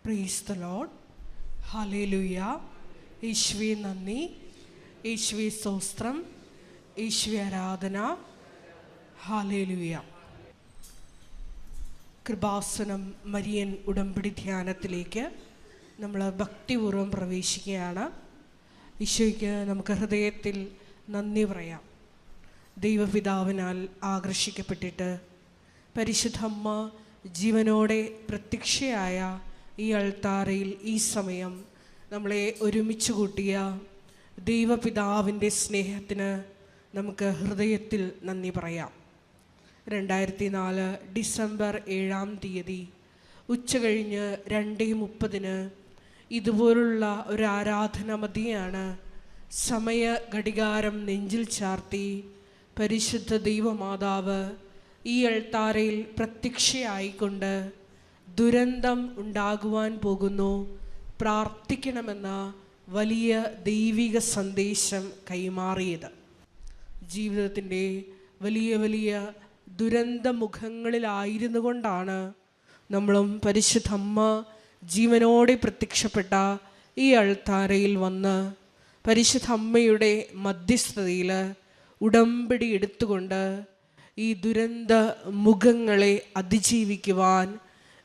Praise the Lord. Hallelujah. യേശുവേ നന്ദി, യേശുവേ സ്തോത്രം, യേശുവേ ആരാധന. ഹല്ലേലൂയ. കൃപാസനം മരിയൻ ഉടമ്പടി ധ്യാനത്തിലേക്ക് നമ്മൾ ഭക്തിപൂർവ്വം പ്രവേശിക്കുകയാണ്. ഈശോയ്ക്ക് നമുക്ക് ഹൃദയത്തിൽ നന്ദി പറയാം. ദൈവപിതാവിനാൽ ആകർഷിക്കപ്പെട്ടിട്ട് പരിശുദ്ധമ്മ ജീവനോടെ പ്രത്യക്ഷയായ ഈ അൾത്താരയിൽ ഈ സമയം നമ്മളെ ഒരുമിച്ച് കൂട്ടിയ ദൈവപിതാവിൻ്റെ സ്നേഹത്തിന് നമുക്ക് ഹൃദയത്തിൽ നന്ദി പറയാം. 2004 ഡിസംബർ 7 ഉച്ചകഴിഞ്ഞ് 2:30 ഇതുപോലുള്ള ഒരു ആരാധന മധ്യയാണ് സമയ ഘടികാരം നെഞ്ചിൽ ചാർത്തി പരിശുദ്ധ ദൈവമാതാവ് ഈ അൾത്താരയിൽ പ്രത്യക്ഷയായിക്കൊണ്ട് ദുരന്തം ഉണ്ടാകുവാൻ പോകുന്നു, പ്രാർത്ഥിക്കണമെന്ന വലിയ ദൈവിക സന്ദേശം കൈമാറിയത്. ജീവിതത്തിൻ്റെ വലിയ വലിയ ദുരന്തമുഖങ്ങളിലായിരുന്നു കൊണ്ടാണ് നമ്മളും പരിശുദ്ധമ്മ ജീവനോടെ പ്രത്യക്ഷപ്പെട്ട ഈ അൾത്താരയിൽ വന്ന് പരിശുദ്ധ അമ്മയുടെ മധ്യസ്ഥതയിൽ ഉടമ്പടി എടുത്തുകൊണ്ട് ഈ ദുരന്ത മുഖങ്ങളെ അതിജീവിക്കുവാൻ,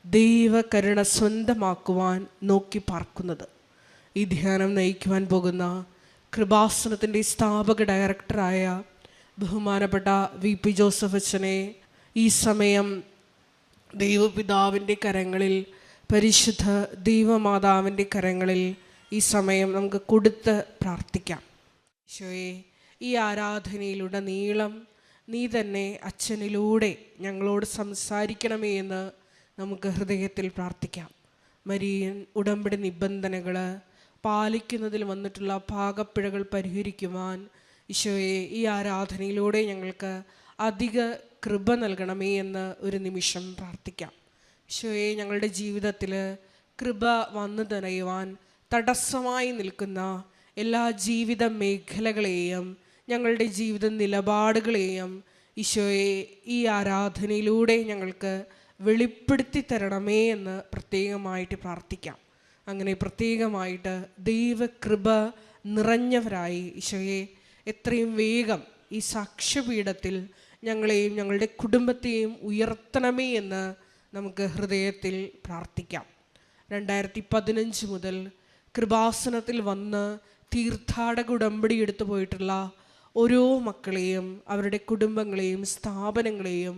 ദൈവകരുണ സ്വന്തമാക്കുവാൻ നോക്കി പാർക്കുന്നത്. ഈ ധ്യാനം നയിക്കുവാൻ പോകുന്ന കൃപാസനത്തിൻ്റെ സ്ഥാപക ഡയറക്ടറായ ബഹുമാനപ്പെട്ട VP ജോസഫ് അച്ഛനെ ഈ സമയം ദൈവപിതാവിൻ്റെ കരങ്ങളിൽ, പരിശുദ്ധ ദൈവമാതാവിൻ്റെ കരങ്ങളിൽ ഈ സമയം നമുക്ക് കൊടുത്ത് പ്രാർത്ഥിക്കാം. ഈശോയെ, ഈ ആരാധനയിലുടനീളം നീ തന്നെ അച്ഛനിലൂടെ ഞങ്ങളോട് സംസാരിക്കണമേ എന്ന് നമുക്ക് ഹൃദയത്തിൽ പ്രാർത്ഥിക്കാം. മരിയൻ ഉടമ്പടി നിബന്ധനകൾ പാലിക്കുന്നതിൽ വന്നിട്ടുള്ള പാകപ്പിഴകൾ പരിഹരിക്കുവാൻ ഈശോയെ ഈ ആരാധനയിലൂടെ ഞങ്ങൾക്ക് അധിക കൃപ നൽകണമേ എന്ന് ഒരു നിമിഷം പ്രാർത്ഥിക്കാം. ഈശോയെ, ഞങ്ങളുടെ ജീവിതത്തിൽ കൃപ വന്നു തടയുവാൻ തടസ്സമായി നിൽക്കുന്ന എല്ലാ ജീവിത മേഖലകളെയും, ഞങ്ങളുടെ ജീവിത നിലപാടുകളെയും ഈശോയെ ഈ ആരാധനയിലൂടെ ഞങ്ങൾക്ക് വെളിപ്പെടുത്തി തരണമേ എന്ന് പ്രത്യേകമായിട്ട് പ്രാർത്ഥിക്കാം. അങ്ങനെ പ്രത്യേകമായിട്ട് ദൈവകൃപ നിറഞ്ഞവരായി ഈശോയെ എത്രയും വേഗം ഈ സാക്ഷ്യപീഠത്തിൽ ഞങ്ങളെയും ഞങ്ങളുടെ കുടുംബത്തെയും ഉയർത്തണമേ എന്ന് നമുക്ക് ഹൃദയത്തിൽ പ്രാർത്ഥിക്കാം. 2015 മുതൽ കൃപാസനത്തിൽ വന്ന് തീർത്ഥാടക ഉടമ്പടി എടുത്തു പോയിട്ടുള്ള ഓരോ മക്കളെയും, അവരുടെ കുടുംബങ്ങളെയും, സ്ഥാപനങ്ങളെയും,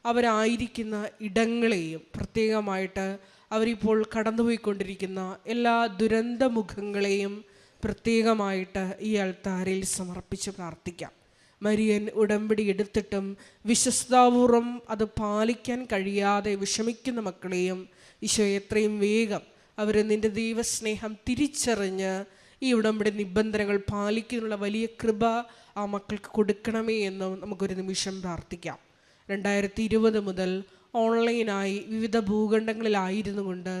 അവരായിരിക്കുന്ന ഇടങ്ങളെയും, പ്രത്യേകമായിട്ട് അവരിപ്പോൾ കടന്നുപോയിക്കൊണ്ടിരിക്കുന്ന എല്ലാ ദുരന്തമുഖങ്ങളെയും പ്രത്യേകമായിട്ട് ഈ അൾത്താരയിൽ സമർപ്പിച്ച് പ്രാർത്ഥിക്കാം. മരിയൻ ഉടമ്പടി എടുത്തിട്ടും വിശ്വസ്താപൂർവം അത് പാലിക്കാൻ കഴിയാതെ വിഷമിക്കുന്ന മക്കളെയും ഈശോ എത്രയും വേഗം അവർ നിൻ്റെ ദൈവസ്നേഹം തിരിച്ചറിഞ്ഞ് ഈ ഉടമ്പടി നിബന്ധനകൾ പാലിക്കാനുള്ള വലിയ കൃപ ആ മക്കൾക്ക് കൊടുക്കണമേ എന്നും നമുക്കൊരു നിമിഷം പ്രാർത്ഥിക്കാം. 2020 മുതൽ ഓൺലൈനായി വിവിധ ഭൂഖണ്ഡങ്ങളിലായിരുന്നു കൊണ്ട്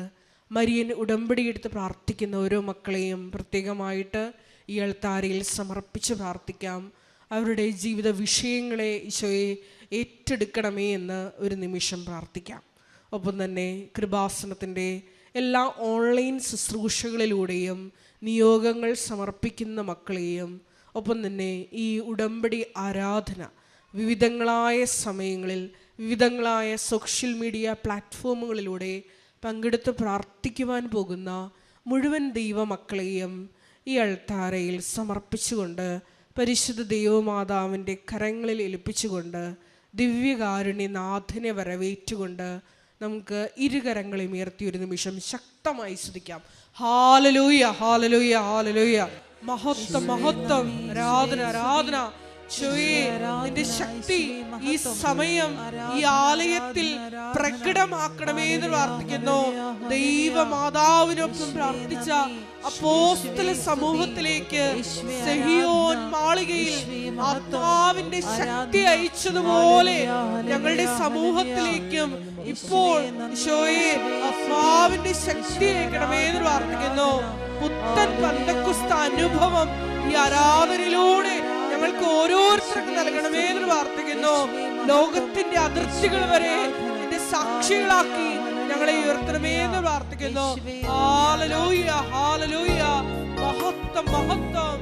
മരിയൻ ഉടമ്പടി എടുത്ത് പ്രാർത്ഥിക്കുന്ന ഓരോ മക്കളെയും പ്രത്യേകമായിട്ട് ഈ അൾത്താരയിൽ സമർപ്പിച്ച് പ്രാർത്ഥിക്കാം. അവരുടെ ജീവിത വിഷയങ്ങളെ ഈശോയെ ഏറ്റെടുക്കണമേ എന്ന് ഒരു നിമിഷം പ്രാർത്ഥിക്കാം. ഒപ്പം തന്നെ കൃപാസനത്തിൻ്റെ എല്ലാ ഓൺലൈൻ ശുശ്രൂഷകളിലൂടെയും നിയോഗങ്ങൾ സമർപ്പിക്കുന്ന മക്കളെയും, ഒപ്പം തന്നെ ഈ ഉടമ്പടി ആരാധന വിവിധങ്ങളായ സമയങ്ങളിൽ വിവിധങ്ങളായ സോഷ്യൽ മീഡിയ പ്ലാറ്റ്ഫോമുകളിലൂടെ പങ്കെടുത്ത് പ്രാർത്ഥിക്കുവാൻ പോകുന്ന മുഴുവൻ ദൈവമക്കളെയും ഈ അൾത്താരയിൽ സമർപ്പിച്ചുകൊണ്ട് പരിശുദ്ധ ദൈവമാതാവിൻ്റെ കരങ്ങളിൽ ഏൽപ്പിച്ചുകൊണ്ട് ദിവ്യകാരുണ്യനാഥനെ വരവേറ്റുകൊണ്ട് നമുക്ക് ഇരുകരങ്ങളെയും ഉയർത്തി ഒരു നിമിഷം ശക്തമായി സ്തുതിക്കാം. Hallelujah, hallelujah, hallelujah. മഹത്വം, മഹത്വം, ആരാധന, ആരാധന. നിന്റെ ശക്തി ഈ സമയം ഈ ആലയത്തിൽ പ്രകടമാക്കണമേ എന്ന് പ്രാർത്ഥിക്കുന്നു. ദൈവമാതാവിനൊപ്പം പ്രാർത്ഥിച്ച അപ്പോസ്തല സമൂഹത്തിലേക്ക് സെഹിയോൻ മാളികയിൽ ആത്മാവിന്റെ ശക്തി അയച്ചതുപോലെ ഞങ്ങളുടെ സമൂഹത്തിലേക്കും ഇപ്പോൾ ഈശോയെ ആത്മാവിന്റെ ശക്തി അയക്കണമേ എന്ന് പ്രാർത്ഥിക്കുന്നു. പുത്തൻ പെന്തക്കോസ്ത് അനുഭവം ഈ ആരാധനയിലൂടെ ഞങ്ങൾക്ക് ഓരോരുത്തർക്കും നൽകണമേ എന്ന് പ്രാർത്ഥിക്കുന്നു. ലോകത്തിന്റെ അതിർത്തികൾ വരെ നിന്റെ സാക്ഷികളാക്കി ഞങ്ങളെ ഉയർത്തണമേ എന്ന് പ്രാർത്ഥിക്കുന്നു. പ്രാർത്ഥിക്കുന്നു. ഹല്ലേലൂയ, ഹല്ലേലൂയ, മഹത്വം, മഹത്വം.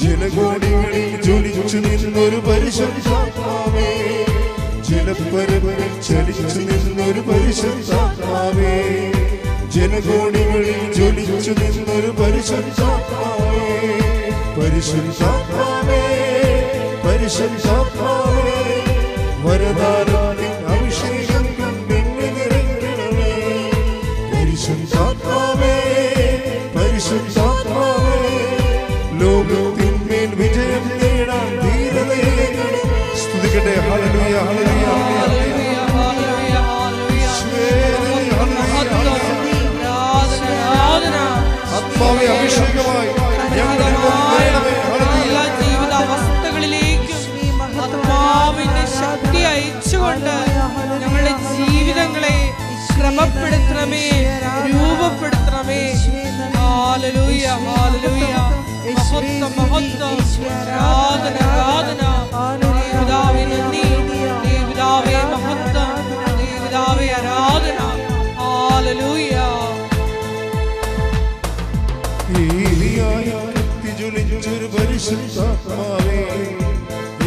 ജനകോടികളിൽ ജ്വലിച്ചു നിന്നൊരു പരിശുദ്ധാത്മാവേ, ജലപരവരിൽ ചലിച്ചു നിന്നൊരു പരിശുദ്ധാത്മാവേ, ജനകോടികളിൽ ജ്വലിച്ചു നിന്നൊരു പരിശുദ്ധാത്മാവേ, പരിശുദ്ധാത്മാവേ, പരിശുദ്ധാത്മാവേ, വരദാനത്തിൻ അഭിഷേകം കൊണ്ടെന്നെ നിറയ്ക്കണമേ. പരിശുദ്ധാത്മാവേ, പരിശുദ്ധാത്മാവേ, ലോകത്തിന്മേൽ വിജയം നേടാൻ ധീരതയേകണമേ. സ്തുതിക്കട്ടെ. Hallelujah, hallelujah, hallelujah, hallelujah, hallelujah. ആത്മാവേ അഭിഷേകമായി എല്ലാ ജീവിതാവസ്ഥകളിലേക്കും ആത്മാവിന്റെ ശക്തി അയച്ചുകൊണ്ട് ഞങ്ങളുടെ ജീവിതങ്ങളെ ക്രമപ്പെടുത്തണമേ, രൂപപ്പെടുത്തണമേ. ഹല്ലേലൂയ, ഹല്ലേലൂയ, മഹത്വം, മഹത്വം, ആരാധന, ആരാധന. പിതാവേ നന്ദി, പിതാവേ മഹത്വം, പിതാവേ ആരാധന. ഹല്ലേലൂയ. ഏലിയായി കത്തിജ്വലിച്ചൊരു പരിശുദ്ധാത്മാവേ,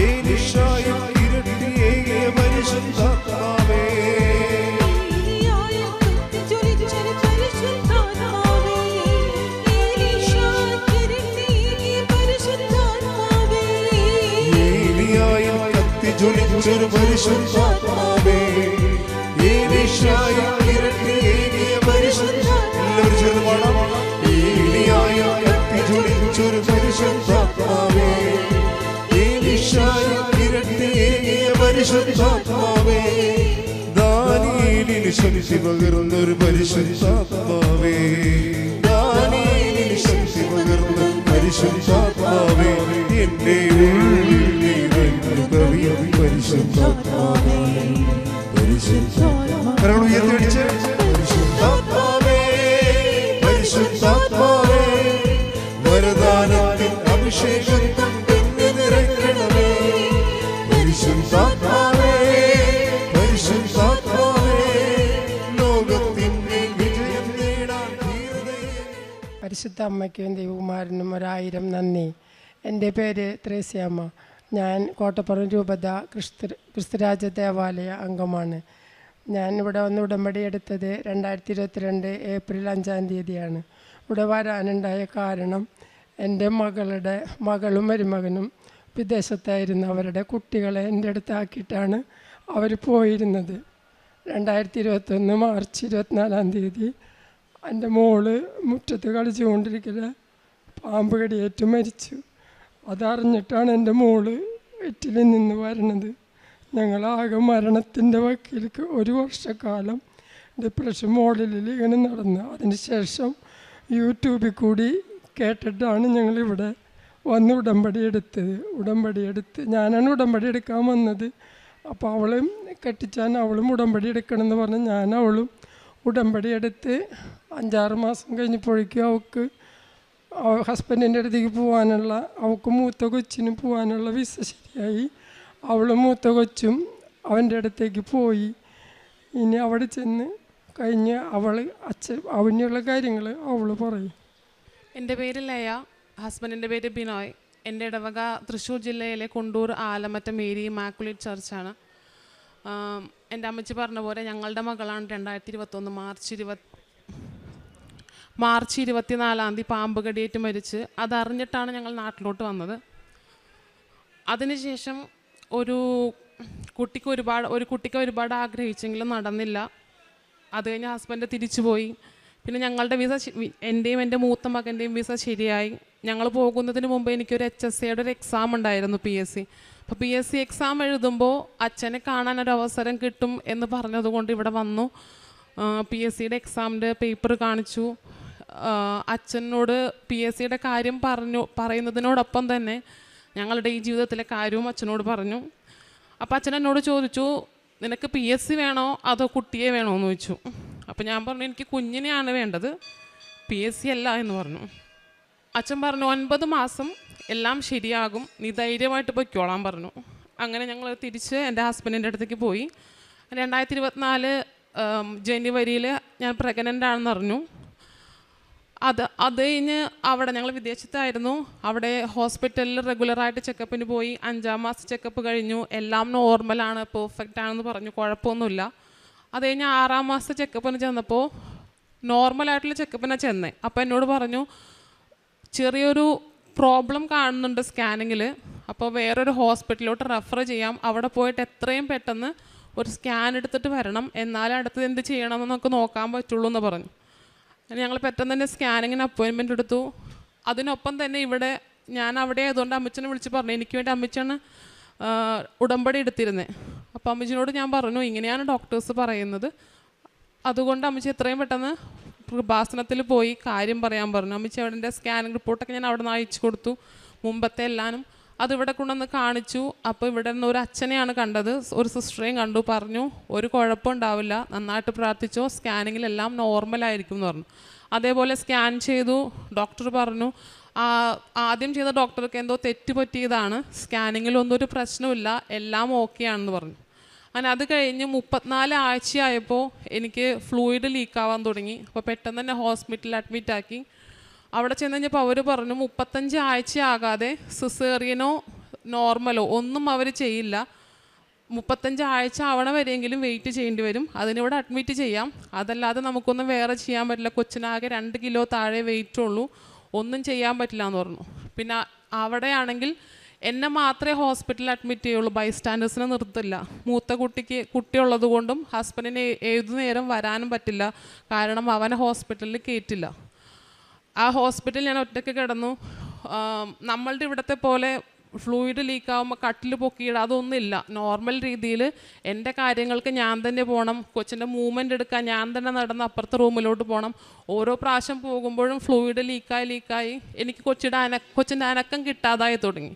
ഏലീശായിൽ ഇരട്ടിയേകിയ പരിശുദ്ധാത്മാവേ, ഏലിയായിൽ കത്തിജ്വലിച്ചൊരു പരിശുദ്ധാത്മാവേ, ഏലീശായിൽ ഇരട്ടിയേകിയ പരിശുദ്ധാത്മാവേ. എല്ലാവരും ചേർന്ന് പാടാം. ഏലിയായിൽ കത്തിജ്വലിച്ചൊരു പരിശുദ്ധാത്മാവേ, ഏലീശായിൽ ഇരട്ടിയേകിയ പരിശുദ്ധാത്മാവേ, ദാനിയേലിന് ശക്തി പകർന്നൊരു പരിശുദ്ധാത്മാവേ, ദാനിയേലിന് ശക്തി പകർന്ന പരിശുദ്ധാത്മാവേ, എന്റെ ഉള്ളിൽ കവിയും പരിശുദ്ധാത്മാവേ, പരിശുദ്ധാത്മാവേ, ഉയർത്തിയടിച്ച് പരിശുദ്ധാത്മാവേ, പരിശുദ്ധാത്മാവേ, വരദാനത്തിൻ അഭിഷേകം കൊണ്ടെന്നെ നിറയ്ക്കണമേ. പരിശുദ്ധാത്മാവേ, പരിശുദ്ധാത്മാവേ, ലോകത്തിന്മേൽ വിജയം നേടാൻ ധീരതയെ. പരിശുദ്ധ അമ്മയ്ക്കും ദൈവകുമാരനും 1000 നന്ദി. എൻ്റെ പേര് ത്രേസ്യാമ്മ. ഞാൻ കോട്ടപ്പുറം രൂപത ക്രിസ്തുരാജ ദേവാലയ അംഗമാണ്. ഞാൻ ഇവിടെ വന്ന് ഉടമ്പടി എടുത്തത് 2022 ഏപ്രിൽ 5-ാം തീയതിയാണ്. ഇവിടെ വരാനുണ്ടായ കാരണം എൻ്റെ മകളും മരുമകനും വിദേശത്തായിരുന്നു. അവരുടെ കുട്ടികളെ എൻ്റെ അടുത്താക്കിയിട്ടാണ് അവർ പോയിരുന്നത്. 2021 മാർച്ച് 24-ാം തീയതി എൻ്റെ മോള് മുറ്റത്ത് കളിച്ചുകൊണ്ടിരിക്കുന്ന പാമ്പ് കടിയേറ്റ് മരിച്ചു. അതറിഞ്ഞിട്ടാണ് എൻ്റെ മോള് ഇറ്റലിയിൽ നിന്ന് വരണത്. ഞങ്ങളാകെ മരണത്തിൻ്റെ വക്കീലേക്ക് 1 വർഷക്കാലം ഡിപ്രഷൻ മോഡലിൽ ഇങ്ങനെ നടന്നു. അതിന് ശേഷം യൂട്യൂബിൽ കൂടി കേട്ടിട്ടാണ് ഞങ്ങളിവിടെ വന്ന് ഉടമ്പടി എടുത്ത് ഞാനാണ് ഉടമ്പടി എടുക്കാൻ വന്നത്. അപ്പോൾ അവളും കെട്ടിച്ചാൻ അവളും ഉടമ്പടി എടുക്കണമെന്ന് പറഞ്ഞ് ഞാൻ അവളും ഉടമ്പടി എടുത്ത് 5-6 മാസം കഴിഞ്ഞപ്പോഴേക്കും അവൾക്ക് ഹസ്ബൻഡിൻ്റെ അടുത്തേക്ക് പോകാനുള്ള, അവൾക്ക് മൂത്ത കൊച്ചിന് പോകാനുള്ള വിസ ശരിയായി. അവളും മൂത്ത കൊച്ചും അവൻ്റെ അടുത്തേക്ക് പോയി. ഇനി അവിടെ ചെന്ന് കഴിഞ്ഞ് അവനുള്ള കാര്യങ്ങൾ അവൾ പറയും. എൻ്റെ പേര് ലയ, ഹസ്ബൻഡിൻ്റെ പേര് ബിനോയ്. എൻ്റെ ഇടവക തൃശ്ശൂർ ജില്ലയിലെ കുണ്ടൂർ ആലമറ്റം മേരി ഇമാക്കുലേറ്റ് ചർച്ചാണ്. എൻ്റെ അമ്മച്ചി പറഞ്ഞ പോലെ ഞങ്ങളുടെ മകളാണ് 2021 മാർച്ച് 24 പാമ്പ് കടിയേറ്റ് മരിച്ച്. അതറിഞ്ഞിട്ടാണ് ഞങ്ങൾ നാട്ടിലോട്ട് വന്നത്. അതിനുശേഷം ഒരു കുട്ടിക്ക് ഒരുപാട് ആഗ്രഹിച്ചെങ്കിലും നടന്നില്ല. അത് കഴിഞ്ഞ് ഹസ്ബൻഡ് തിരിച്ചു പോയി. പിന്നെ ഞങ്ങളുടെ വിസ, എൻ്റെയും എൻ്റെ മൂത്ത മകൻ്റെയും വിസ ശരിയായി. ഞങ്ങൾ പോകുന്നതിന് മുമ്പ് എനിക്കൊരു HSCയുടെ ഒരു എക്സാം ഉണ്ടായിരുന്നു, PSC. അപ്പോൾ PSC എക്സാം എഴുതുമ്പോൾ അച്ഛനെ കാണാനൊരു അവസരം കിട്ടും എന്ന് പറഞ്ഞതുകൊണ്ട് ഇവിടെ വന്നു. PSCയുടെ എക്സാമിൻ്റെ പേപ്പർ കാണിച്ചു. അച്ഛനോട് PSCയുടെ കാര്യം പറയുന്നതിനോടൊപ്പം തന്നെ ഞങ്ങളുടെ ഈ ജീവിതത്തിലെ കാര്യവും അച്ഛനോട് പറഞ്ഞു. അപ്പോൾ അച്ഛൻ എന്നോട് ചോദിച്ചു, നിനക്ക് PSC വേണോ അതോ കുട്ടിയെ വേണോ എന്ന് ചോദിച്ചു. അപ്പോൾ ഞാൻ പറഞ്ഞു, എനിക്ക് കുഞ്ഞിനെയാണ് വേണ്ടത്, PSC അല്ല എന്ന് പറഞ്ഞു. അച്ഛൻ പറഞ്ഞു, 9 മാസം എല്ലാം ശരിയാകും, നീ ധൈര്യമായിട്ട് പൊയ്ക്കോളാൻ പറഞ്ഞു. അങ്ങനെ ഞങ്ങൾ തിരിച്ച് എൻ്റെ ഹസ്ബൻഡിൻ്റെ അടുത്തേക്ക് പോയി. 2024 ജനുവരിയിൽ ഞാൻ പ്രഗ്നൻ്റ് ആണെന്ന് അറിഞ്ഞു. അത് കഴിഞ്ഞ് അവിടെ ഞങ്ങൾ വിദേശത്തായിരുന്നു. അവിടെ ഹോസ്പിറ്റലിൽ റെഗുലറായിട്ട് ചെക്കപ്പിന് പോയി. 5-ാം മാസം ചെക്കപ്പ് കഴിഞ്ഞു. എല്ലാം നോർമലാണ്, പെർഫെക്റ്റ് ആണെന്ന് പറഞ്ഞു, കുഴപ്പമൊന്നുമില്ല. അത് കഴിഞ്ഞ് 6-ാം മാസത്തെ ചെക്കപ്പിന് ചെന്നപ്പോൾ നോർമലായിട്ടുള്ള ചെക്കപ്പിനാണ് ചെന്നേ. അപ്പോൾ എന്നോട് പറഞ്ഞു, ചെറിയൊരു പ്രോബ്ലം കാണുന്നുണ്ട് സ്കാനിങ്ങിൽ, അപ്പോൾ വേറൊരു ഹോസ്പിറ്റലിലോട്ട് റെഫർ ചെയ്യാം, അവിടെ പോയിട്ട് എത്രയും പെട്ടെന്ന് ഒരു സ്കാൻ എടുത്തിട്ട് വരണം, എന്നാലും അടുത്തത് എന്ത് ചെയ്യണമെന്നൊക്കെ നോക്കാൻ പറ്റുള്ളൂ എന്ന് പറഞ്ഞു. ഞങ്ങൾ പെട്ടെന്ന് തന്നെ സ്കാനിങ്ങിന് അപ്പോയിൻമെൻ്റ് എടുത്തു. അതിനൊപ്പം തന്നെ ഇവിടെ ഞാൻ അവിടെ ആയതുകൊണ്ട് അമ്മച്ചനെ വിളിച്ച് പറഞ്ഞു, എനിക്ക് വേണ്ടി അമ്മച്ചാണ് ഉടമ്പടി എടുത്തിരുന്നത്. അപ്പോൾ അമ്മച്ചിനോട് ഞാൻ പറഞ്ഞു, ഇങ്ങനെയാണ് ഡോക്ടേഴ്സ് പറയുന്നത്, അതുകൊണ്ട് അമ്മച്ചി എത്രയും പെട്ടെന്ന് കൃപാസനത്തിൽ പോയി കാര്യം പറയാൻ പറഞ്ഞു. അമ്മച്ചി അവിടെ സ്കാനിങ് റിപ്പോർട്ടൊക്കെ ഞാൻ അവിടെ നിന്ന് അയച്ചു കൊടുത്തു, മുമ്പത്തെ എല്ലാനും. അതിവിടെ കൊണ്ടുവന്ന് കാണിച്ചു. അപ്പോൾ ഇവിടെ നിന്ന് ഒരു അച്ഛനെയാണ് കണ്ടത്, ഒരു സിസ്റ്ററേയും കണ്ടു. പറഞ്ഞു, ഒരു കുഴപ്പമുണ്ടാവില്ല, നന്നായിട്ട് പ്രാർത്ഥിച്ചോ, സ്കാനിങ്ങിലെല്ലാം നോർമലായിരിക്കും എന്ന് പറഞ്ഞു. അതേപോലെ സ്കാൻ ചെയ്തു. ഡോക്ടർ പറഞ്ഞു, ആദ്യം ചെയ്ത ഡോക്ടർക്ക് എന്തോ തെറ്റ് പറ്റിയതാണ്, സ്കാനിങ്ങിലൊന്നും ഒരു പ്രശ്നമില്ല, എല്ലാം ഓക്കെ ആണെന്ന് പറഞ്ഞു. അങ്ങനെ അത് കഴിഞ്ഞ് 34 ആഴ്ചയായപ്പോൾ എനിക്ക് ഫ്ലൂയിഡ് ലീക്കാവാൻ തുടങ്ങി. അപ്പോൾ പെട്ടെന്ന് തന്നെ ഹോസ്പിറ്റലിൽ അഡ്മിറ്റാക്കി. അവിടെ ചെന്ന് കഴിഞ്ഞപ്പോൾ അവർ പറഞ്ഞു, 35 ആഴ്ചയാകാതെ സിസേറിയനോ നോർമലോ ഒന്നും അവർ ചെയ്യില്ല, 35 ആഴ്ച ആവണ വരെയെങ്കിലും വെയിറ്റ് ചെയ്യേണ്ടി വരും, അതിനിവിടെ അഡ്മിറ്റ് ചെയ്യാം, അതല്ലാതെ നമുക്കൊന്നും വേറെ ചെയ്യാൻ പറ്റില്ല, കൊച്ചിനാകെ 2 കിലോ താഴെ വെയിറ്റ് ഉള്ളൂ, ഒന്നും ചെയ്യാൻ പറ്റില്ല എന്ന് പറഞ്ഞു. പിന്നെ അവിടെയാണെങ്കിൽ എന്നെ മാത്രമേ ഹോസ്പിറ്റലിൽ അഡ്മിറ്റ് ചെയ്യുള്ളൂ, ബൈസ്റ്റാൻഡേഴ്സിനെ നിർത്തില്ല. മൂത്ത കുട്ടിയുള്ളത് കൊണ്ടും ഹസ്ബൻഡിന് ഏതു നേരം വരാനും പറ്റില്ല, കാരണം അവനെ ഹോസ്പിറ്റലിൽ കയറ്റില്ല. ആ ഹോസ്പിറ്റലിൽ ഞാൻ ഒറ്റയ്ക്ക് കിടന്നു. നമ്മളുടെ ഇവിടുത്തെ പോലെ ഫ്ലൂയിഡ് ലീക്കാവുമ്പോൾ കട്ടിൽ പൊക്കിയിടുക അതൊന്നുമില്ല. നോർമൽ രീതിയിൽ എൻ്റെ കാര്യങ്ങൾക്ക് ഞാൻ തന്നെ പോകണം, കൊച്ചിൻ്റെ മൂവ്മെൻ്റ് എടുക്കാൻ ഞാൻ തന്നെ നടന്ന് അപ്പുറത്തെ റൂമിലോട്ട് പോകണം. ഓരോ പ്രാവശ്യം പോകുമ്പോഴും ഫ്ലൂയിഡ് ലീക്കായി എനിക്ക് കൊച്ചിൻ്റെ അനക്കം കിട്ടാതായി തുടങ്ങി.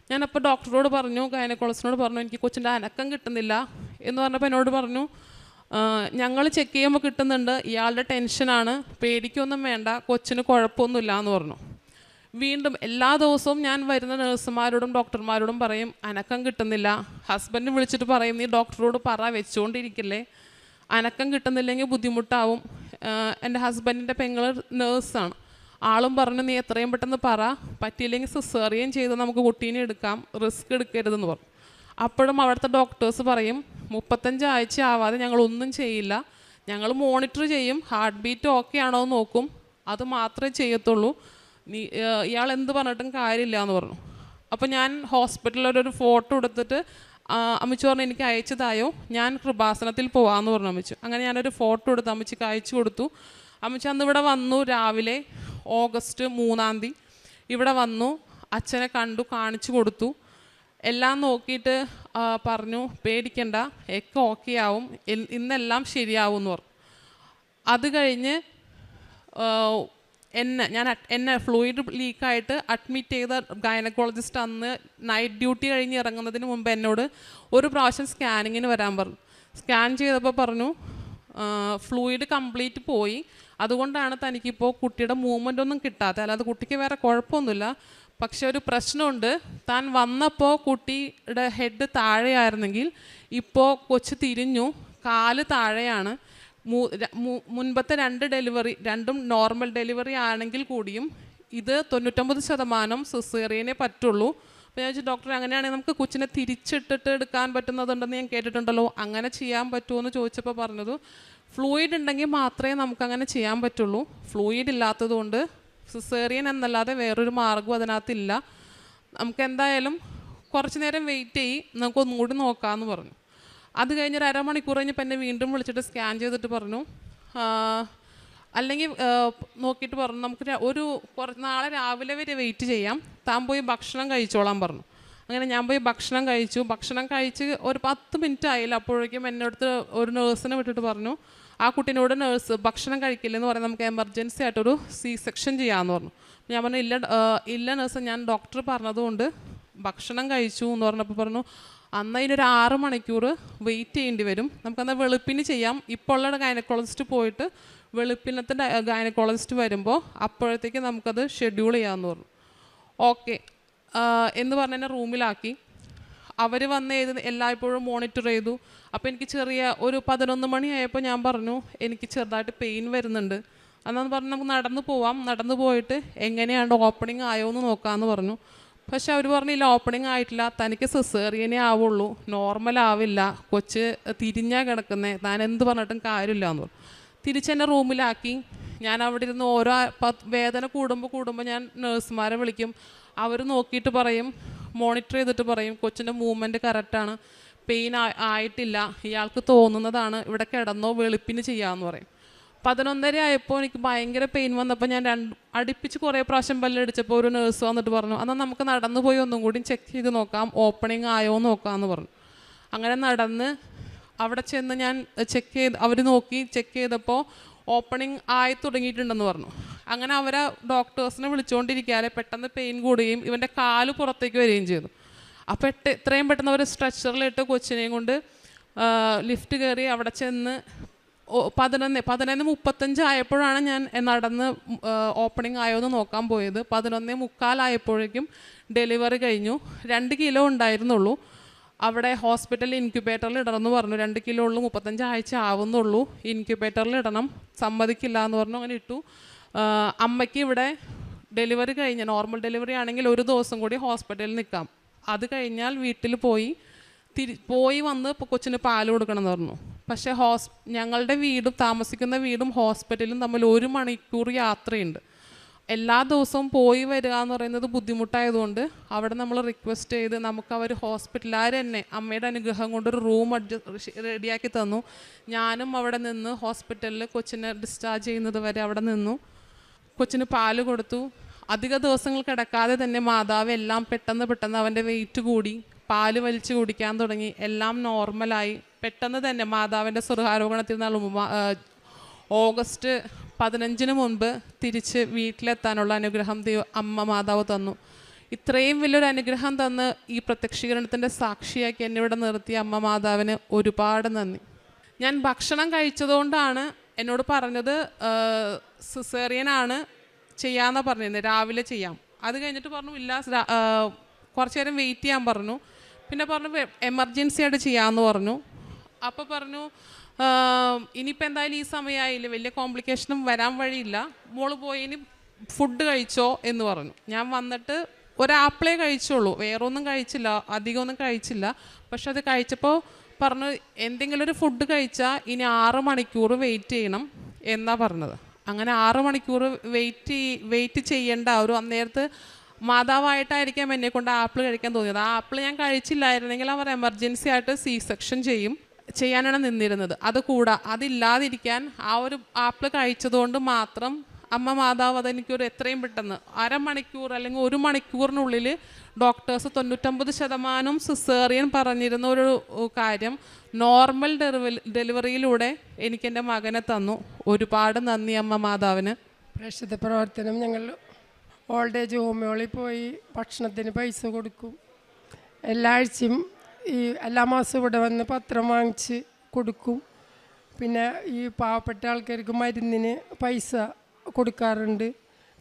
ഞാനപ്പോൾ ഡോക്ടറോട് പറഞ്ഞു, ഗൈനക്കോളജിസ്റ്റിനോട് പറഞ്ഞു, എനിക്ക് കൊച്ചിൻ്റെ അനക്കം കിട്ടുന്നില്ല എന്ന് പറഞ്ഞപ്പോൾ എന്നോട് പറഞ്ഞു, ഞങ്ങൾ ചെക്ക് ചെയ്യുമ്പോൾ കിട്ടുന്നുണ്ട്, ഇയാളുടെ ടെൻഷനാണ്, പേടിക്കൊന്നും വേണ്ട, കൊച്ചിന് കുഴപ്പമൊന്നുമില്ല എന്ന് പറഞ്ഞു. വീണ്ടും എല്ലാ ദിവസവും ഞാൻ വരുന്ന നഴ്സുമാരോടും ഡോക്ടർമാരോടും പറയും, അനക്കം കിട്ടുന്നില്ല. ഹസ്ബൻഡ് വിളിച്ചിട്ട് പറയും, നീ ഡോക്ടറോട് വെച്ചുകൊണ്ടിരിക്കില്ലേ, അനക്കം കിട്ടുന്നില്ലെങ്കിൽ ബുദ്ധിമുട്ടാവും. എൻ്റെ ഹസ്ബൻഡിൻ്റെ പെങ്ങൾ നേഴ്സാണ്, ആളും പറഞ്ഞു, നീ എത്രയും പെട്ടെന്ന് പറ്റിയില്ലെങ്കിൽ സിസേറിയൻ ചെയ്ത് നമുക്ക് കുട്ടീനെ എടുക്കാം, റിസ്ക് എടുക്കരുതെന്ന് പറഞ്ഞു. അപ്പോഴും അവിടുത്തെ ഡോക്ടേഴ്സ് പറയും, 35 ആഴ്ച ആവാതെ ഞങ്ങളൊന്നും ചെയ്യില്ല, ഞങ്ങൾ മോണിറ്റർ ചെയ്യും, ഹാർട്ട് ബീറ്റ് ഓക്കെ ആണോ എന്ന് നോക്കും, അത് മാത്രമേ ചെയ്യത്തുള്ളൂ, ഇയാൾ എന്ത് പറഞ്ഞിട്ടും കാര്യമില്ല എന്ന് പറഞ്ഞു. അപ്പോൾ ഞാൻ ഹോസ്പിറ്റലിലൊരു ഫോട്ടോ എടുത്തിട്ട് അമ്മച്ചി പറഞ്ഞു, എനിക്ക് അയച്ചതായോ, ഞാൻ കൃപാസനത്തിൽ പോകാമെന്ന് പറഞ്ഞു അമ്മച്ചു. അങ്ങനെ ഞാനൊരു ഫോട്ടോ എടുത്ത് അമ്മച്ചിക്ക് അയച്ചു കൊടുത്തു. അമ്മച്ചി അന്ന് ഇവിടെ വന്നു. രാവിലെ ഓഗസ്റ്റ് 3 ഇവിടെ വന്നു. അച്ഛനെ കണ്ടു, കാണിച്ചു കൊടുത്തു. എല്ലാം നോക്കിയിട്ട് പറഞ്ഞു പേടിക്കണ്ട, ഒക്കെ ഓക്കെ ആവും, ഇന്നെല്ലാം ശരിയാവും എന്ന് പറഞ്ഞു. അത് കഴിഞ്ഞ് എന്നെ ഫ്ലൂയിഡ് ലീക്കായിട്ട് അഡ്മിറ്റ് ചെയ്ത ഗൈനക്കോളജിസ്റ്റ് അന്ന് നൈറ്റ് ഡ്യൂട്ടി കഴിഞ്ഞ് ഇറങ്ങുന്നതിന് മുമ്പ് എന്നോട് ഒരു പ്രാവശ്യം സ്കാനിങ്ങിന് വരാൻ പറഞ്ഞു. സ്കാൻ ചെയ്തപ്പോൾ പറഞ്ഞു ഫ്ലൂയിഡ് കംപ്ലീറ്റ് പോയി, അതുകൊണ്ടാണ് തനിക്കിപ്പോൾ കുട്ടിയുടെ മൂവ്മെൻ്റ് ഒന്നും കിട്ടാത്തത്, അല്ലാതെ കുട്ടിക്ക് വേറെ കുഴപ്പമൊന്നുമില്ല. പക്ഷെ ഒരു പ്രശ്നമുണ്ട്, താൻ വന്നപ്പോൾ കുട്ടിയുടെ ഹെഡ് താഴെയായിരുന്നെങ്കിൽ ഇപ്പോൾ കൊച്ച് തിരിഞ്ഞു, കാല് താഴെയാണ്. മുൻപത്തെ 2 ഡെലിവറി രണ്ടും നോർമൽ ഡെലിവറി ആണെങ്കിൽ കൂടിയും ഇത് 99% സിസേറിയനെ പറ്റുള്ളൂ. അപ്പോൾ ഞാൻ ചോദിച്ചു ഡോക്ടർ അങ്ങനെയാണെങ്കിൽ നമുക്ക് കൊച്ചിനെ തിരിച്ചിട്ടിട്ട് എടുക്കാൻ പറ്റുന്നതുണ്ടെന്ന് ഞാൻ കേട്ടിട്ടുണ്ടല്ലോ, അങ്ങനെ ചെയ്യാൻ പറ്റുമോ എന്ന് ചോദിച്ചപ്പോൾ പറഞ്ഞത് ഫ്ലൂയിഡ് ഉണ്ടെങ്കിൽ മാത്രമേ നമുക്കങ്ങനെ ചെയ്യാൻ പറ്റുള്ളൂ, ഫ്ലൂയിഡ് ഇല്ലാത്തത് കൊണ്ട് സിസേറിയൻ എന്നല്ലാതെ വേറൊരു മാർഗ്ഗം അതിനകത്തില്ല, നമുക്ക് എന്തായാലും കുറച്ച് നേരം വെയിറ്റ് ചെയ്യും, നമുക്ക് ഒന്നുകൂടി നോക്കാമെന്ന് പറഞ്ഞു. അത് കഴിഞ്ഞൊരു അരമണിക്കൂർ കഴിഞ്ഞപ്പോൾ എന്നെ വീണ്ടും വിളിച്ചിട്ട് സ്കാൻ ചെയ്തിട്ട് പറഞ്ഞു അല്ലെങ്കിൽ നോക്കിയിട്ട് പറഞ്ഞു നമുക്ക് നാളെ രാവിലെ വരെ വെയിറ്റ് ചെയ്യാം, താൻ പോയി ഭക്ഷണം കഴിച്ചോളാൻ പറഞ്ഞു. അങ്ങനെ ഞാൻ പോയി ഭക്ഷണം കഴിച്ചു. ഭക്ഷണം കഴിച്ച് ഒരു 10 മിനിറ്റ് ആയില്ല, അപ്പോഴേക്കും എന്നോടത്ത് ഒരു നേഴ്സിനെ വിട്ടിട്ട് പറഞ്ഞു ആ കുട്ടീനോട് നേഴ്സ് ഭക്ഷണം കഴിക്കില്ലെന്ന് പറയാൻ നമുക്ക് എമർജൻസി ആയിട്ടൊരു C-സെക്ഷൻ ചെയ്യാമെന്ന് പറഞ്ഞു. ഞാൻ പറഞ്ഞു ഇല്ല നേഴ്സ്, ഞാൻ ഡോക്ടർ പറഞ്ഞതുകൊണ്ട് ഭക്ഷണം കഴിച്ചു എന്ന് പറഞ്ഞപ്പോൾ പറഞ്ഞു അന്ന് അതിനൊരു 6 മണിക്കൂർ വെയിറ്റ് ചെയ്യേണ്ടി വരും, നമുക്കന്നാൽ വെളുപ്പിന് ചെയ്യാം, ഇപ്പോൾ ഉള്ള ഗൈനക്കോളജിസ്റ്റ് പോയിട്ട് വെളുപ്പിനത്തെ ഗൈനക്കോളജിസ്റ്റ് വരുമ്പോൾ അപ്പോഴത്തേക്ക് നമുക്കത് ഷെഡ്യൂൾ ചെയ്യാമെന്ന് പറഞ്ഞു. ഓക്കെ എന്ന് പറഞ്ഞ് എന്നെ റൂമിലാക്കി. അവർ വന്ന് എല്ലായ്പ്പോഴും മോണിറ്റർ ചെയ്തു. അപ്പോൾ എനിക്ക് ചെറിയ ഒരു 11 മണിയായപ്പോൾ ഞാൻ പറഞ്ഞു എനിക്ക് ചെറുതായിട്ട് പെയിൻ വരുന്നുണ്ട്, അന്നു പറഞ്ഞു നമുക്ക് നടന്നു പോയിട്ട് എങ്ങനെയാണ് ഓപ്പണിങ് ആയോ എന്ന് നോക്കാമെന്ന് പറഞ്ഞു. പക്ഷെ അവർ പറഞ്ഞില്ല ഓപ്പണിങ് ആയിട്ടില്ല, തനിക്ക് സിസേറിയനേ ആവുള്ളൂ, നോർമൽ ആവില്ല, കൊച്ച് തിരിഞ്ഞാൽ കിടക്കുന്നത്, താൻ എന്ത് പറഞ്ഞിട്ടും കാര്യമില്ല എന്ന് പറഞ്ഞു. തിരിച്ചെന്നെ റൂമിലാക്കി. ഞാൻ അവിടെ ഇരുന്ന് ഓരോ വേദന കൂടുമ്പോൾ ഞാൻ നേഴ്സുമാരെ വിളിക്കും. അവർ നോക്കിയിട്ട് പറയും, മോണിറ്റർ ചെയ്തിട്ട് പറയും കൊച്ചിൻ്റെ മൂവ്മെൻറ്റ് കറക്റ്റാണ്, പെയിൻ ആയിട്ടില്ല, ഇയാൾക്ക് തോന്നുന്നതാണ്, ഇവിടെ കിടന്നോ വെളുപ്പിന് ചെയ്യാമെന്ന് പറയും. 11:30 ആയപ്പോൾ എനിക്ക് ഭയങ്കര പെയിൻ വന്നപ്പോൾ ഞാൻ അടുപ്പിച്ച് കുറേ പ്രാവശ്യം പല്ലടിച്ചപ്പോൾ ഒരു നേഴ്സ് വന്നിട്ട് പറഞ്ഞു എന്നാൽ നമുക്ക് നടന്നു പോയി ഒന്നും കൂടി ചെക്ക് ചെയ്ത് നോക്കാം, ഓപ്പണിങ് ആയോ നോക്കാമെന്ന് പറഞ്ഞു. അങ്ങനെ നടന്ന് അവിടെ ചെന്ന് ഞാൻ അവർ നോക്കി ചെക്ക് ചെയ്തപ്പോൾ ഓപ്പണിങ് ആയി തുടങ്ങിയിട്ടുണ്ടെന്ന് പറഞ്ഞു. അങ്ങനെ അവരെ ഡോക്ടേഴ്സിനെ വിളിച്ചുകൊണ്ടിരിക്കാതെ പെട്ടെന്ന് പെയിൻ കൂടുകയും ഇവൻ്റെ കാല് പുറത്തേക്ക് വരികയും ചെയ്തു. അപ്പോൾ എത്രയും പെട്ടെന്ന് അവർ സ്ട്രെച്ചറിലിട്ട് കൊച്ചിനെയും കൊണ്ട് ലിഫ്റ്റ് കയറി അവിടെ ചെന്ന് 11:35 ആയപ്പോഴാണ് ഞാൻ നടന്ന് ഓപ്പണിംഗ് ആയോ എന്ന് നോക്കാൻ പോയത്. 11:45 ആയപ്പോഴേക്കും ഡെലിവറി കഴിഞ്ഞു. 2 കിലോ ഉണ്ടായിരുന്നുള്ളൂ. അവിടെ ഹോസ്പിറ്റലിൽ ഇൻക്യുബേറ്ററിൽ ഇടണമെന്ന് പറഞ്ഞു. 2 കിലോ ഉള്ളൂ, 35 ആഴ്ച ആവുന്നുള്ളൂ, ഇൻക്യുബേറ്ററിൽ ഇടണം, സമ്മതിക്കില്ല എന്ന് പറഞ്ഞു. അങ്ങനെ ഇട്ടു. അമ്മയ്ക്ക് ഇവിടെ ഡെലിവറി കഴിഞ്ഞ് നോർമൽ ഡെലിവറി ആണെങ്കിൽ 1 ദിവസം കൂടി ഹോസ്പിറ്റലിൽ നിൽക്കാം, അത് കഴിഞ്ഞാൽ വീട്ടിൽ പോയി വന്ന് കൊച്ചിന് പാൽ കൊടുക്കണം എന്ന് പറഞ്ഞു. പക്ഷേ ഞങ്ങളുടെ താമസിക്കുന്ന വീടും ഹോസ്പിറ്റലും തമ്മിൽ 1 മണിക്കൂർ യാത്രയുണ്ട്. എല്ലാ ദിവസവും പോയി വരിക എന്ന് പറയുന്നത് ബുദ്ധിമുട്ടായതുകൊണ്ട് അവിടെ നമ്മൾ റിക്വസ്റ്റ് ചെയ്ത് നമുക്ക് അവർ ഹോസ്പിറ്റലുകാർ തന്നെ അമ്മയുടെ അനുഗ്രഹം കൊണ്ടൊരു റൂം റെഡിയാക്കി തന്നു. ഞാനും അവിടെ നിന്ന് ഹോസ്പിറ്റലിൽ കൊച്ചിനെ ഡിസ്ചാർജ് ചെയ്യുന്നത് വരെ അവിടെ നിന്നു. കൊച്ചിന് പാല് കൊടുത്തു. അധിക ദിവസങ്ങൾ കിടക്കാതെ തന്നെ മാതാവ് എല്ലാം പെട്ടെന്ന് അവൻ്റെ വെയിറ്റ് കൂടി, പാല് വലിച്ചു കുടിക്കാൻ തുടങ്ങി, എല്ലാം നോർമലായി. പെട്ടെന്ന് തന്നെ മാതാവിൻ്റെ സ്വർഗാരോഹണത്തിൽ ഓഗസ്റ്റ് 15 മുൻപ് തിരിച്ച് വീട്ടിലെത്താനുള്ള അനുഗ്രഹം അമ്മ മാതാവ് തന്നു. ഇത്രയും വലിയൊരു അനുഗ്രഹം തന്ന് ഈ പ്രത്യക്ഷീകരണത്തിൻ്റെ സാക്ഷിയാക്കി എന്നെ ഇവിടെ നിർത്തിയ അമ്മ മാതാവിന് ഒരുപാട് നന്ദി. ഞാൻ ഭക്ഷണം കഴിച്ചതുകൊണ്ടാണ് എന്നോട് പറഞ്ഞത് സിസേറിയനാണ് ചെയ്യാമെന്നാണ് പറഞ്ഞിരുന്നത്, രാവിലെ ചെയ്യാം. അത് കഴിഞ്ഞിട്ട് പറഞ്ഞു ഇല്ല കുറച്ച് നേരം വെയിറ്റ് ചെയ്യാൻ പറഞ്ഞു. പിന്നെ പറഞ്ഞു എമർജൻസി ആയിട്ട് ചെയ്യാമെന്ന് പറഞ്ഞു. അപ്പോൾ പറഞ്ഞു ഇനിയിപ്പോൾ എന്തായാലും ഈ സമയമായില്ല, വലിയ കോംപ്ലിക്കേഷനും വരാൻ വഴിയില്ല, മോള് പോയി ഇനി ഫുഡ് കഴിച്ചോ എന്ന് പറഞ്ഞു. ഞാൻ വന്നിട്ട് ഒരാപ്പിളേ കഴിച്ചുള്ളൂ, വേറൊന്നും കഴിച്ചില്ല, അധികമൊന്നും കഴിച്ചില്ല. പക്ഷെ അത് കഴിച്ചപ്പോൾ പറഞ്ഞു എന്തെങ്കിലും ഒരു ഫുഡ് കഴിച്ചാൽ ഇനി 6 മണിക്കൂർ വെയിറ്റ് ചെയ്യണം എന്നാണ് പറഞ്ഞത്. അങ്ങനെ 6 മണിക്കൂർ വെയിറ്റ് ചെയ്യേണ്ട ഒരു അന്നേരത്ത് മാതാവായിട്ടായിരിക്കാം എന്നെക്കൊണ്ട് ആപ്പിൾ കഴിക്കാൻ തോന്നിയത്. ആ ആപ്പിൾ ഞാൻ കഴിച്ചില്ലായിരുന്നെങ്കിൽ അവർ എമർജൻസി ആയിട്ട് C-സെക്ഷൻ ചെയ്യും, ചെയ്യാനാണ് നിന്നിരുന്നത്. അതില്ലാതിരിക്കാൻ ആ ഒരു ആപ്പിൾ കഴിച്ചതുകൊണ്ട് മാത്രം അമ്മ മാതാവ് അതെനിക്കൊരു എത്രയും പെട്ടെന്ന് അരമണിക്കൂർ അല്ലെങ്കിൽ 1 മണിക്കൂറിനുള്ളിൽ ഡോക്ടേഴ്സ് 99% സിസേറിയൻ പറഞ്ഞിരുന്ന ഒരു കാര്യം നോർമൽ ഡെലിവറിയിലൂടെ എനിക്കെൻ്റെ മകനെ തന്നു. ഒരുപാട് നന്ദി അമ്മ മാതാവിന്. പ്രേക്ഷിത പ്രവർത്തനം ഞങ്ങൾ ഓൾഡ് ഏജ് ഹോമിയോളിൽ പോയി ഭക്ഷണത്തിന് പൈസ കൊടുക്കും. എല്ലാ ആഴ്ചയും എല്ലാ മാസവും ഇവിടെ വന്ന് പത്രം വാങ്ങിച്ച് കൊടുക്കും. പിന്നെ ഈ പാവപ്പെട്ട ആൾക്കാർക്ക് മരുന്നിന് പൈസ കൊടുക്കാറുണ്ട്.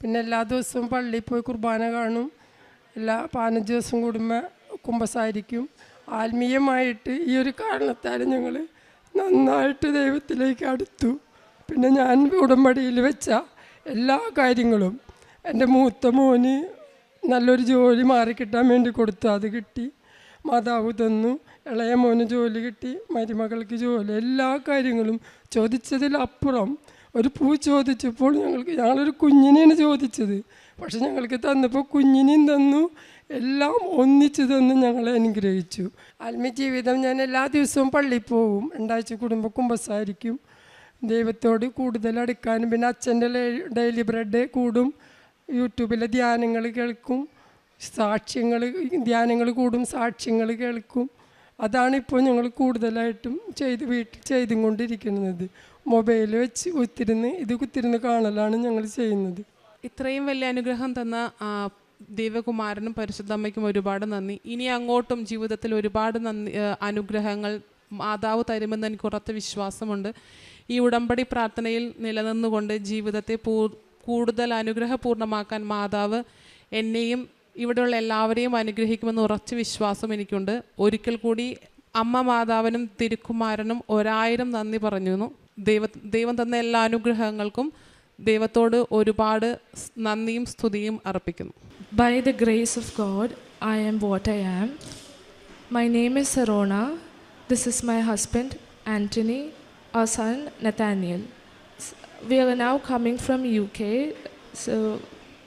പിന്നെ എല്ലാ ദിവസവും പള്ളിയിൽ പോയി കുർബാന കാണും. എല്ലാ 15 ദിവസം കൂടുമ്പോൾ കുമ്പസാരിക്കും. ആത്മീയമായിട്ട് ഈ ഒരു കാരണത്താൽ ഞങ്ങൾ നന്നായിട്ട് ദൈവത്തിലേക്ക് അടുത്തു. പിന്നെ ഞാൻ ഉടമ്പടിയിൽ വെച്ച എല്ലാ കാര്യങ്ങളും എൻ്റെ മൂത്ത മോന് നല്ലൊരു ജോലി മാറിക്കിട്ടാൻ വേണ്ടി കൊടുത്തു. അത് കിട്ടി, മാതാവ് തന്നു. ഇളയ മോന് ജോലി കിട്ടി, മരുമകൾക്ക് ജോലി. എല്ലാ കാര്യങ്ങളും ചോദിച്ചതിലപ്പുറം ഒരു പൂ ചോദിച്ചപ്പോൾ ഞങ്ങളൊരു കുഞ്ഞിനെയാണ് ചോദിച്ചത്. പക്ഷെ ഞങ്ങൾക്ക് തന്നപ്പോൾ കുഞ്ഞിനെയും തന്നു, എല്ലാം ഒന്നിച്ചു തന്ന് ഞങ്ങളെ അനുഗ്രഹിച്ചു. ആത്മീയ ജീവിതം ഞാൻ എല്ലാ ദിവസവും പള്ളിയിൽ പോവും. 2 ആഴ്ച കൂടുമ്പോൾ കുമ്പസാരിക്കും. ദൈവത്തോട് കൂടുതൽ അടുക്കാനും പിന്നെ അച്ഛൻ്റെ ഡെയിലി ബ്രെഡ് കൂടും. യൂട്യൂബിലെ ധ്യാനങ്ങൾ കേൾക്കും, ധ്യാനങ്ങൾ കൂടും, സാക്ഷ്യങ്ങൾ കേൾക്കും. അതാണിപ്പോൾ ഞങ്ങൾ കൂടുതലായിട്ടും വീട്ടിൽ ചെയ്തും കൊണ്ടിരിക്കുന്നത്. മൊബൈൽ വെച്ച് കുത്തിരുന്ന് കാണലാണ് ഞങ്ങൾ ചെയ്യുന്നത്. ഇത്രയും വലിയ അനുഗ്രഹം തന്ന ദൈവകുമാരനും പരിശുദ്ധമ്മയ്ക്കും ഒരുപാട് നന്ദി. ഇനി അങ്ങോട്ടും ജീവിതത്തിൽ ഒരുപാട് അനുഗ്രഹങ്ങൾ മാതാവ് തരുമെന്ന് എനിക്ക് ഉറച്ച വിശ്വാസമുണ്ട്. ഈ ഉടമ്പടി പ്രാർത്ഥനയിൽ നിലനിന്നുകൊണ്ട് ജീവിതത്തെ കൂടുതൽ അനുഗ്രഹപൂർണ്ണമാക്കാൻ മാതാവ് എന്നെയും ഇവിടെയുള്ള എല്ലാവരെയും അനുഗ്രഹിക്കുമെന്ന് ഉറച്ച വിശ്വാസം എനിക്കുണ്ട്. ഒരിക്കൽ കൂടി അമ്മ മാതാവിനും തിരുക്കുമാരനും 1000 നന്ദി പറഞ്ഞു. ദൈവം തന്ന എല്ലാ അനുഗ്രഹങ്ങൾക്കും ദൈവത്തോട് ഒരുപാട് നന്ദിയും സ്തുതിയും അർപ്പിക്കുന്നു. By the grace of God, I am what I am. My name is Sarona. This is my husband, Anthony, our son, Nathaniel. We are now coming from UK. So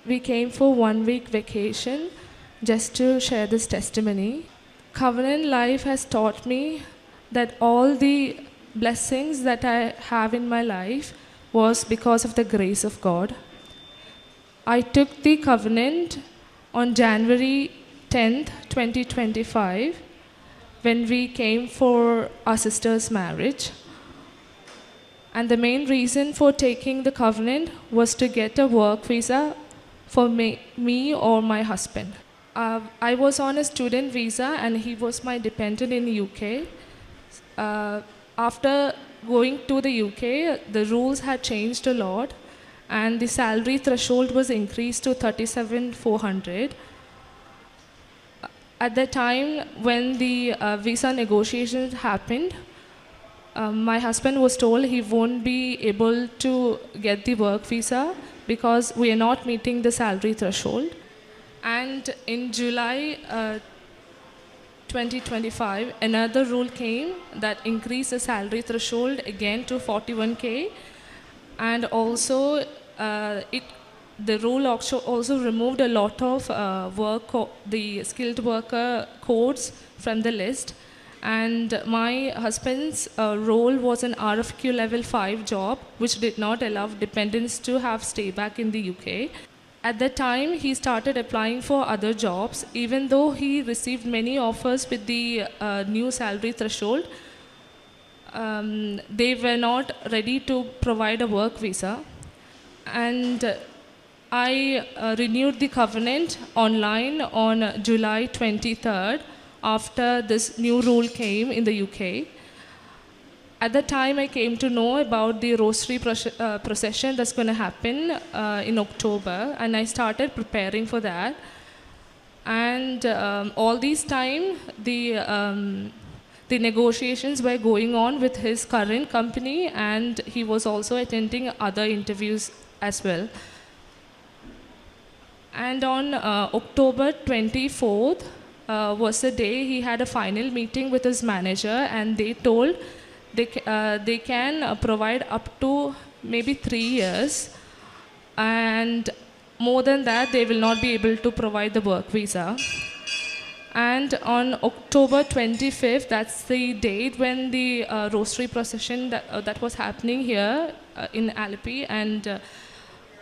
we came for 1 week vacation just to share this testimony. Covenant life has taught me that all the blessings that I have in my life was because of the grace of God. I took the covenant on January 10th, 2025, when we came for our sister's marriage. And the main reason for taking the covenant was to get a work visa for me or my husband. I was on a student visa and he was my dependent in the UK. After going to the UK, the rules had changed a lot and the salary threshold was increased to 37,400. At the time when the visa negotiations happened, my husband was told he won't be able to get the work visa because we are not meeting the salary threshold. And in July 2025, another rule came that increased the salary threshold again to 41K. And also, the rule also removed a lot of the skilled worker codes from the list. And my husband's role was an RFQ level 5 job, which did not allow dependents to have stay back in the UK. At that time, he started applying for other jobs, even though he received many offers with the new salary threshold. They were not ready to provide a work visa. And I renewed the covenant online on July 23rd after this new rule came in the UK. At that time, I came to know about the rosary procession that's going to happen in October, and I started preparing for that. And all this time, the negotiations were going on with his current company, and he was also attending other interviews as well. And on October 24th was the day he had a final meeting with his manager, and they told they can provide up to maybe 3 years, and more than that they will not be able to provide the work visa. And on October 25th, that's the date when the rosary procession that was happening here in Alleppey. And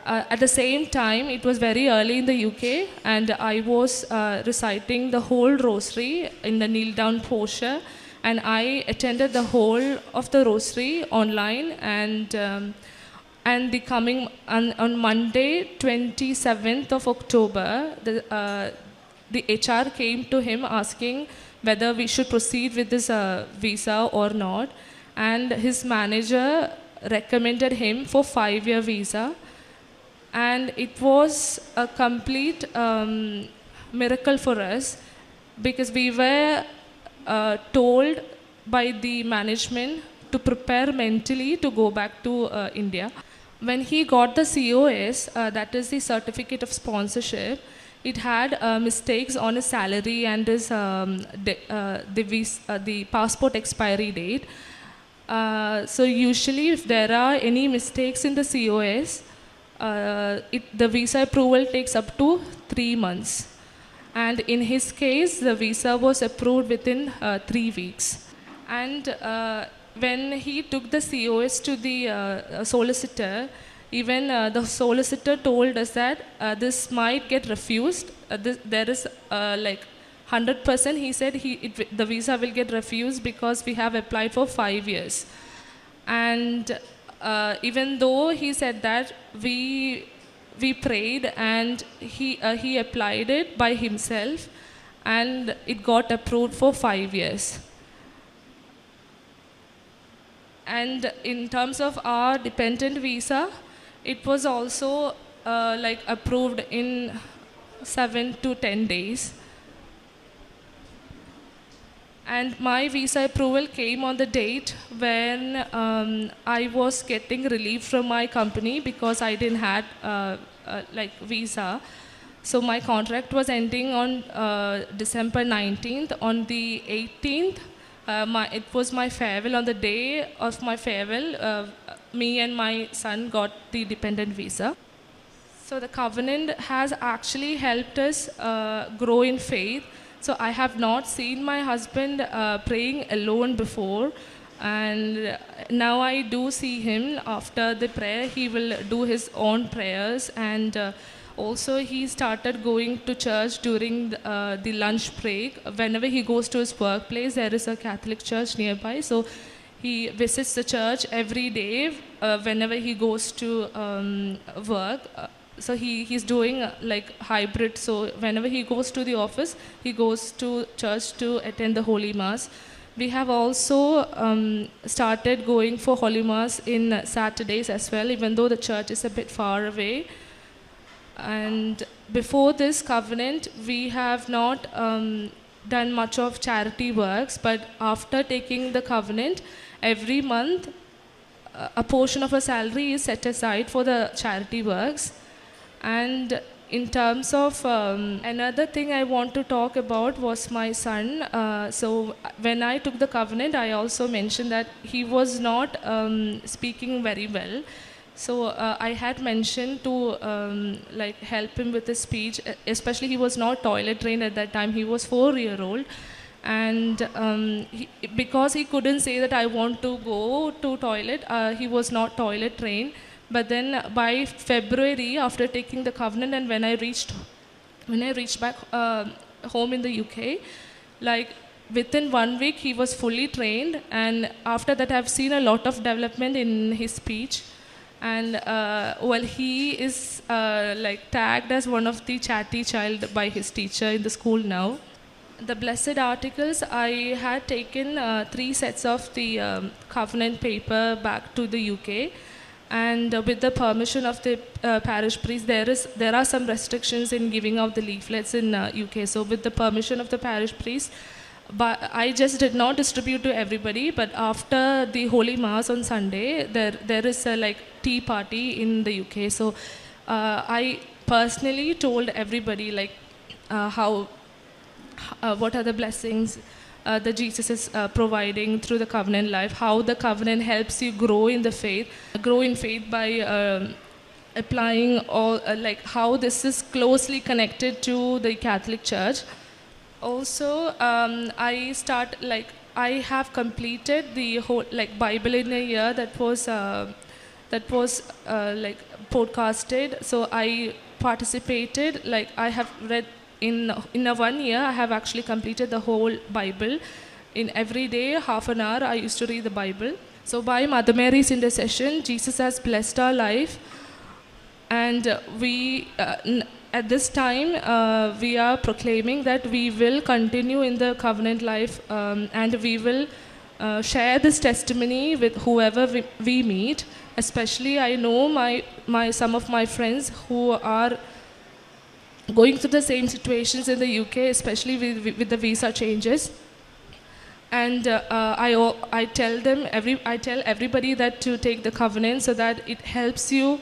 at the same time, it was very early in the UK, and I was reciting the whole rosary in the kneel down posture. And I attended the whole of the rosary online, and the coming on Monday, 27th of October, the HR came to him asking whether we should proceed with this visa or not, and his manager recommended him for 5-year visa. And it was a complete miracle for us, because we were told by the management to prepare mentally to go back to India. When he got the COS, that is the certificate of sponsorship, it had mistakes on his salary and his the passport expiry date. So usually, if there are any mistakes in the COS, the visa approval takes up to 3 months. And in his case, the visa was approved within 3 weeks. And when he took the COS to the solicitor, even the solicitor told us that this might get refused. There is like 100%, he said the visa will get refused because we have applied for 5 years. And even though he said that, we prayed, and he applied it by himself, and it got approved for 5 years. And in terms of our dependent visa, it was also like approved in 7 to 10 days. And my visa approval came on the date when I was getting relief from my company because I didn't have like visa. So my contract was ending on December 19th. On the 18th, it was my farewell. On the day of my farewell, me and my son got the dependent visa. So the covenant has actually helped us grow in faith. So I have not seen my husband praying alone before, and now I do see him. After the prayer, he will do his own prayers, and also he started going to church during the lunch break. Whenever he goes to his workplace, there is a Catholic church nearby, so he visits the church every day whenever he goes to work. So he's doing like hybrid. So whenever he goes to the office, he goes to church to attend the Holy Mass. We have also started going for Holy Mass in Saturdays as well, even though the church is a bit far away. And before this covenant, we have not done much of charity works, but after taking the covenant, every month a portion of a salary is set aside for the charity works. And in terms of another thing I want to talk about was my son. So when I took the covenant, I also mentioned that he was not speaking very well. So I had mentioned to like help him with his speech, especially he was not toilet trained at that time. He was 4-year-old. And because he couldn't say that I want to go to toilet, he was not toilet trained. But then by February, after taking the covenant, and when I reached back home in the UK, like within 1 week he was fully trained, and after that I've seen a lot of development in his speech. And well, he is like tagged as one of the chatty child by his teacher in the school now. The blessed articles, I had taken 3 sets of the covenant paper back to the UK. And with the permission of the parish priest, there are some restrictions in giving out the leaflets in UK. So with the permission of the parish priest, but I just did not distribute to everybody. But after the Holy Mass on Sunday, there is a like tea party in the UK. So I personally told everybody like what are the blessings that Jesus is providing through the covenant life, how the covenant helps you grow in the faith, grow in faith by applying all, like how this is closely connected to the Catholic Church. Also, I have completed the whole Bible in a year that was podcasted. So I participated. I have read in a 1 year. I have actually completed the whole Bible. In every day, half an hour, I used to read the Bible. So by Mother Mary's intercession, Jesus has blessed our life, and at this time, we are proclaiming that we will continue in the covenant life, and we will share this testimony with whoever we meet. Especially, I know some of my friends who are going through the same situations in the UK, especially with the visa changes. And I tell everybody that to take the covenant so that it helps you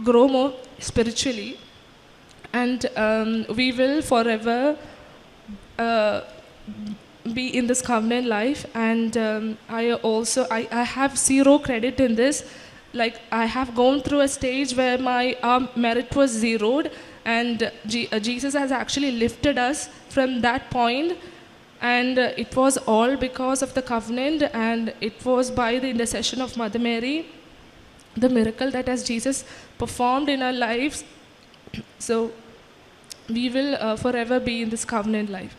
grow more spiritually. And we will forever be in this covenant life. And I have zero credit in this. I have gone through a stage where my merit was zeroed, and Jesus has actually lifted us from that point. And it was all because of the covenant, and it was by the intercession of Mother Mary, the miracle that as Jesus performed in our lives. So we will forever be in this covenant life.